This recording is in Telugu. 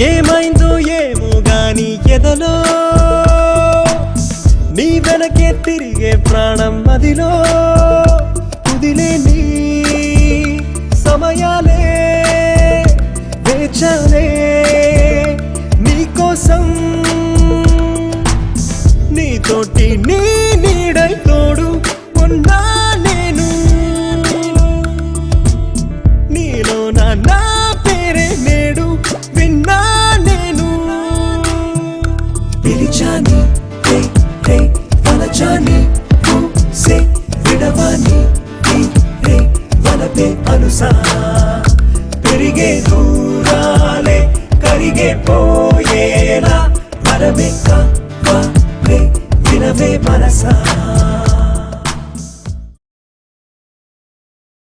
ఏమైందో ఏమో గాని ఎదలో నీ వెనకే తిరిగే ప్రాణం మదిలో కుదిలేని సమయాలే వేచాలే నీకోసం నీతోటి నీ నీడై తోడు ఉన్నా నేను నీలో నా పేరే నేడు విన్నా నేను పిలిచాని రే వలచాని సే విడవాని రే వలపే అనుసా పెరిగే దూరాలే కరిగే పోయేలా వరమే కా వినవే మనసా